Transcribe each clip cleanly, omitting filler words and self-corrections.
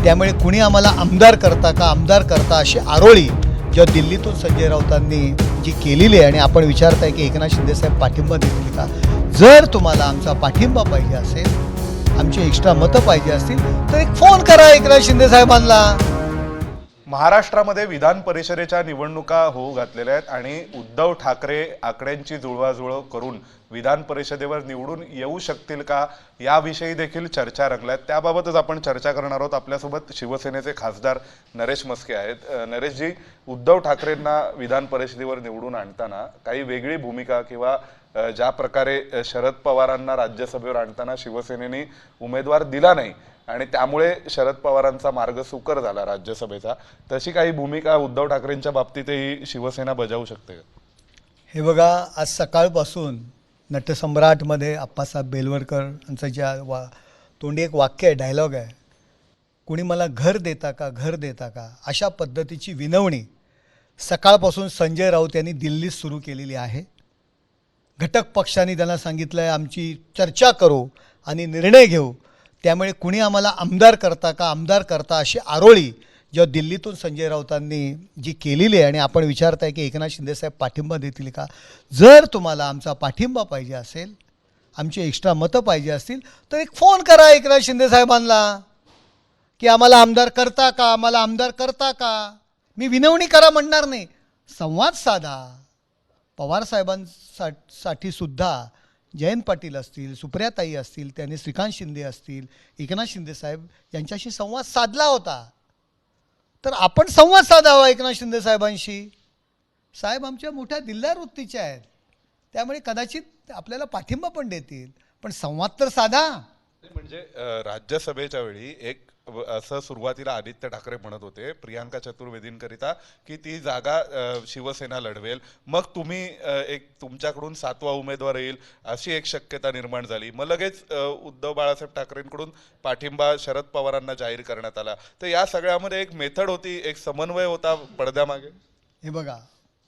त्यामुळे कुणी आम्हाला आमदार करता अशी आरोळी जेव्हा दिल्लीतून संजय राऊतांनी जी केलेली आहे आणि आपण विचारताय की एकनाथ शिंदेसाहेब पाठिंबा देतील का. जर तुम्हाला आमचा पाठिंबा पाहिजे असेल, आमची एक्स्ट्रा मतं पाहिजे असतील तर एक फोन करा एकनाथ शिंदेसाहेबांना. महाराष्ट्रामध्ये विधान परिषदेच्या निवडणुका होऊ घातलेल्या आहेत आणि उद्धव ठाकरे आकड्यांची जुळवाजुळव करून विधान परिषदेवर निवडून येऊ शकतील का याविषयी देखील चर्चा रंगल्या आहेत. त्याबाबतच आपण चर्चा करणार आहोत. आपल्यासोबत शिवसेनेचे खासदार नरेश मस्के आहेत. नरेशजी, उद्धव ठाकरेंना विधान परिषदेवर निवडून आणताना काही वेगळी भूमिका किंवा ज्या प्रकारे शरद पवारांना राज्यसभेवर आणताना शिवसेनेने उमेदवार दिला नाही आणि त्यामुळे शरद पवारांचा मार्ग सुकर झाला राज्यसभेचा, तशी काही भूमिका उद्धव ठाकरेंच्या बाबतीतही शिवसेना बजावू शकते का? हे बघा, आज सकाळपासून नटसम्राटमध्ये आप्पासाहेब बेलवलकर यांचं ज्या तोंडी एक वाक्य आहे, डायलॉग आहे, कुणी मला घर देता का अशा पद्धतीची विनवणी सकाळपासून संजय राऊत यांनी दिल्लीत सुरू केलेली आहे. घटक पक्षांनी त्यांना सांगितलं आहे आमची चर्चा करू आणि निर्णय घेऊ, त्यामुळे कुणी आम्हाला आमदार करता अशी आरोळी जेव्हा दिल्लीतून संजय राऊतांनी जी केलेली आहे आणि आपण विचारताय की एकनाथ शिंदेसाहेब पाठिंबा देतील का. जर तुम्हाला आमचा पाठिंबा पाहिजे असेल, आमची एक्स्ट्रा मतं पाहिजे असतील तर एक फोन करा एकनाथ शिंदेसाहेबांना की आम्हाला आमदार करता का. मी विनवणी करा म्हणणार नाही, संवाद साधा. पवारसाहेबांसाठी सुद्धा जयंत पाटील असतील, सुप्रियाताई असतील, त्यांनी श्रीकांत शिंदे असतील, एकनाथ शिंदेसाहेब यांच्याशी संवाद साधला होता. तर आपण संवाद साधावा एकनाथ शिंदेसाहेबांशी. साहेब आमच्या मोठ्या दिलदार वृत्तीचे आहेत, त्यामुळे कदाचित आपल्याला पाठिंबा पण देतील, पण संवाद तर साधा. म्हणजे राज्यसभेच्या वेळी एक असं सुरुवातीला आदित्य ठाकरे म्हणत होते प्रियांका चतुर्वेदींकरिता की ती जागा शिवसेना लढवेल, मग तुम्ही एक तुमच्याकडून 7वा उमेदवार येईल अशी एक शक्यता निर्माण झाली. मग लगेच उद्धव बाळासाहेब ठाकरेंकडून पाठिंबा शरद पवारांना जाहीर करण्यात आला. तर या सगळ्यामध्ये एक मेथड होती, एक समन्वय होता पडद्यामागे. हे बघा,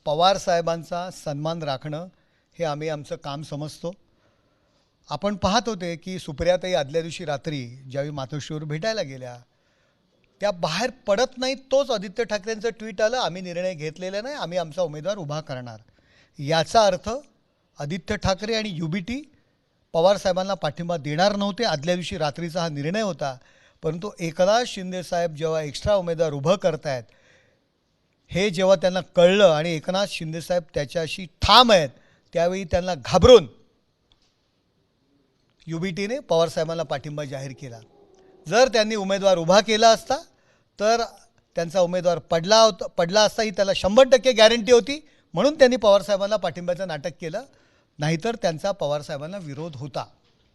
पवार साहेबांचा सन्मान राखणं हे आम्ही आमचं काम समजतो. आपण पाहत होते की सुप्रियाताई आदल्या दिवशी रात्री ज्यावेळी मातोश्रीवर भेटायला गेल्या त्या बाहेर पडत नाहीत. तोच आदित्य ठाकरेंचं ट्विट आलं, आम्ही निर्णय घेतलेला नाही, आम्ही आमचा उमेदवार उभा करणार. याचा अर्थ आदित्य ठाकरे आणि UBT पवारसाहेबांना पाठिंबा देणार नव्हते. आदल्या दिवशी रात्रीचा हा निर्णय होता. परंतु एकनाथ शिंदेसाहेब जेव्हा एक्स्ट्रा उमेदवार उभं करतायत हे जेव्हा त्यांना कळलं आणि एकनाथ शिंदेसाहेब त्याच्याशी ठाम आहेत, त्यावेळी त्यांना घाबरून UBTने पवारसाहेबांना पाठिंबा जाहीर केला. जर त्यांनी उमेदवार उभा केला असता तर त्यांचा उमेदवार पडला असता ही त्याला 100% गॅरंटी होती. म्हणून त्यांनी पवारसाहेबांना पाठिंब्याचं नाटक केलं, नाहीतर त्यांचा पवारसाहेबांना विरोध होता.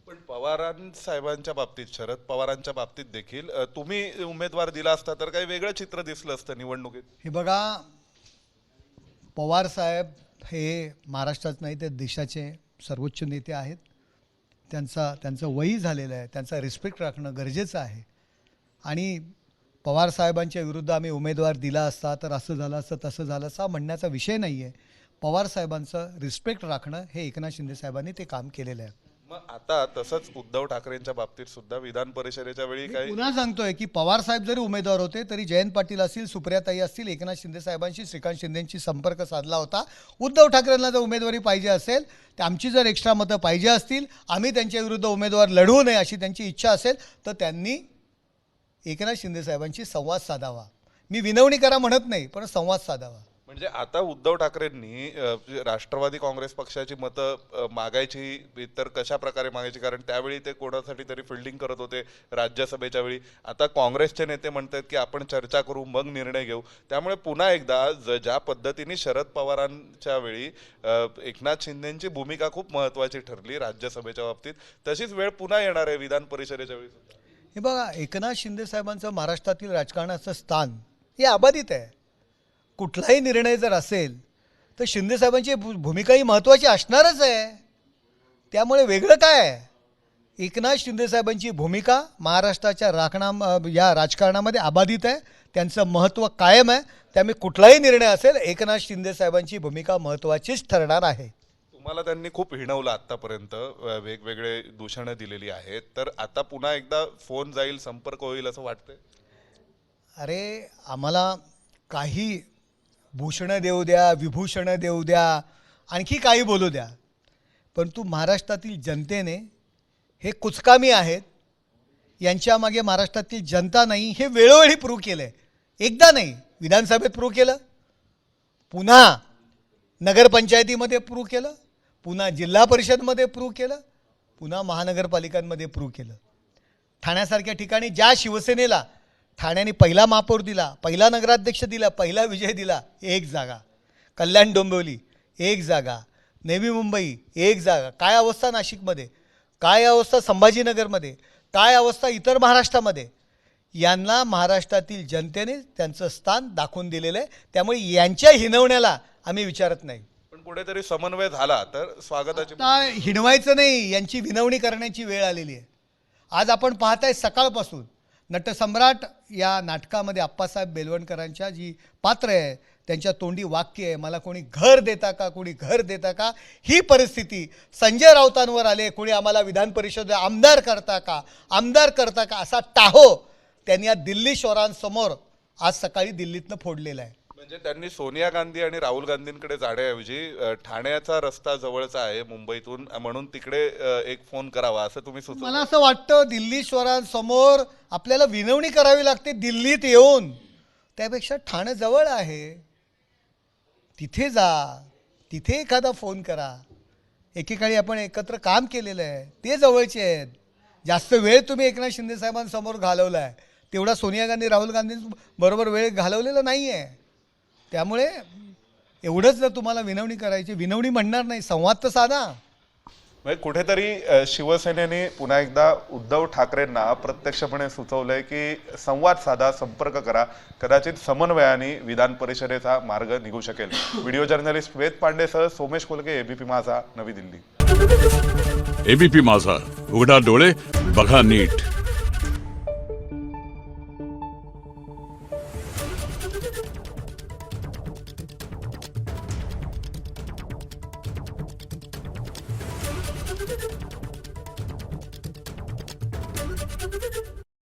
पण पवारांसाहेबांच्या बाबतीत, शरद पवारांच्या बाबतीत देखील तुम्ही उमेदवार दिला असता तर काही वेगळं चित्र दिसलं असतं निवडणुकीत. हे बघा, पवारसाहेब हे महाराष्ट्रात नाही तर देशाचे सर्वोच्च नेते आहेत. त्यांचं वयी झालेलं आहे, त्यांचा रिस्पेक्ट राखणं गरजेचं आहे. आणि पवारसाहेबांच्या विरुद्ध आम्ही उमेदवार दिला असता तर असं झालं असतं तसं झालं असं म्हणण्याचा विषय नाही आहे. पवारसाहेबांचं रिस्पेक्ट राखणं हे एकनाथ शिंदेसाहेबांनी ते काम केलेलं आहे. मग आता तसंच उद्धव ठाकरेंच्या बाबतीत सुद्धा विधान परिषदेच्या वेळी काही पुन्हा सांगतोय की पवारसाहेब जरी उमेदवार होते तरी जयंत पाटील असतील, सुप्रियाताई असतील, एकनाथ शिंदेसाहेबांशी, श्रीकांत शिंदेंशी संपर्क साधला होता. उद्धव ठाकरेंना जर उमेदवारी पाहिजे असेल तर आमची जर एक्स्ट्रा मतं पाहिजे असतील, आम्ही त्यांच्या विरुद्ध उमेदवार लढवू नये अशी त्यांची इच्छा असेल तर त्यांनी एकनाथ शिंदेसाहेबांशी संवाद साधावा. मी विनवणी करा म्हणत नाही, पण संवाद साधावा. म्हणजे आता उद्धव ठाकरेंनी राष्ट्रवादी काँग्रेस पक्षाची मतं मागायची तर कशा प्रकारे मागायची, कारण त्यावेळी ते कोणासाठी तरी फिल्डिंग करत होते राज्यसभेच्या वेळी. आता काँग्रेसचे नेते म्हणतात की आपण चर्चा करू मग निर्णय घेऊ. त्यामुळे पुन्हा एकदा ज्या पद्धतीने शरद पवारांच्या वेळी एकनाथ शिंदेंची भूमिका खूप महत्त्वाची ठरली राज्यसभेच्या बाबतीत, तशीच वेळ पुन्हा येणार आहे विधान परिषदेच्या वेळी. हे बघा, एकनाथ शिंदेसाहेबांचं महाराष्ट्रातील राजकारणाचं स्थान हे अबाधित आहे. कुठलाही निर्णय जर असेल तर शिंदेसाहेबांची भूमिका ही महत्त्वाची असणारच आहे. त्यामुळे वेगळं काय आहे, एकनाथ शिंदेसाहेबांची भूमिका महाराष्ट्राच्या या राजकारणामध्ये अबाधित आहे. त्यांचं महत्त्व कायम आहे. त्यामुळे कुठलाही निर्णय असेल एकनाथ शिंदेसाहेबांची भूमिका महत्त्वाचीच ठरणार आहे. तुम्हाला त्यांनी खूप हिणवलं आतापर्यंत, वेगवेगळे दूषणं दिलेली आहेत, तर आता पुन्हा एकदा फोन जाईल, संपर्क होईल असं वाटतंय? अरे आम्हाला काही भूषणं देऊ द्या, विभूषणं देऊ द्या, आणखी काही बोलू द्या, परंतु महाराष्ट्रातील जनतेने हे कुचकामी आहेत, यांच्या मागे महाराष्ट्रातील जनता नाही हे वेळोवेळी प्रूव्ह केलं आहे. एकदा नाही, विधानसभेत प्रूव्ह केलं, पुन्हा नगरपंचायतीमध्ये प्रूव्ह केलं, पुन्हा जिल्हा परिषदमध्ये प्रूव्ह केलं, पुन्हा महानगरपालिकांमध्ये प्रूव्ह केलं. ठाण्यासारख्या ठिकाणी ज्या शिवसेनेला ठाण्याने पहिला महापौर दिला, पहिला नगराध्यक्ष दिला, पहिला विजय दिला, एक जागा. कल्याण डोंबिवली एक जागा, नवी मुंबई एक जागा. काय अवस्था नाशिकमध्ये, काय अवस्था संभाजीनगरमध्ये, काय अवस्था इतर महाराष्ट्रामध्ये. यांना महाराष्ट्रातील जनतेने त्यांचं स्थान दाखवून दिलेलं आहे. त्यामुळे यांच्या हिणवण्याला आम्ही विचारत नाही. पण कुठेतरी समन्वय झाला तर स्वागताची. आता हिणवायचं नाही, यांची विनवणी करण्याची वेळ आलेली आहे. आज आपण पाहताय सकाळपासून नटसम्राट या नाटकामध्ये आप्पासाहेब बेलवणकरांच्या जी पात्र आहे त्यांच्या तोंडी वाक्य आहे, मला कोणी घर देता का, कोणी घर देता का. ही परिस्थिती संजय राऊतांवर आले, कोणी आम्हाला विधान परिषद आमदार करता का, आमदार करता का, असा टाहो त्यांनी या दिल्ली शोरांसमोर आज सकाळी दिल्लीतनं फोडलेला आहे. म्हणजे त्यांनी सोनिया गांधी आणि राहुल गांधींकडे जाण्याऐवजी ठाण्याचा रस्ता जवळचा आहे मुंबईतून, म्हणून तिकडे एक फोन करावा असं तुम्ही सुचवलं. मला असं वाटतं दिल्लीश्वरांसमोर आपल्याला विनवणी करावी लागते दिल्लीत येऊन, त्यापेक्षा ठाणं जवळ आहे, तिथे जा, तिथे एखादा फोन करा. एकेकाळी आपण एकत्र काम केलेलं आहे, ते जवळचे आहेत. जास्त वेळ तुम्ही एकनाथ शिंदे साहेबांसमोर घालवला आहे, तेवढा सोनिया गांधी राहुल गांधींबरोबर वेळ घालवलेला नाही आहे. त्यामुळे एवढंच जर तुम्हाला विनवणी करायची, विनवणी म्हणणार नाही, संवाद तर साधा. म्हणजे कुठेतरी शिवसेनेने पुन्हा एकदा उद्धव ठाकरेंना प्रत्यक्षपणे सुचवलंय की संवाद साधा, संपर्क करा, कदाचित समन्वयाने विधान परिषदेचा मार्ग निघू शकेल. व्हिडिओ जर्नलिस्ट वेद पांडेसह सोमेश कोलके, एबीपी माझा, नवी दिल्ली. एबीपी माझा, उघडा डोळे बघा नीट.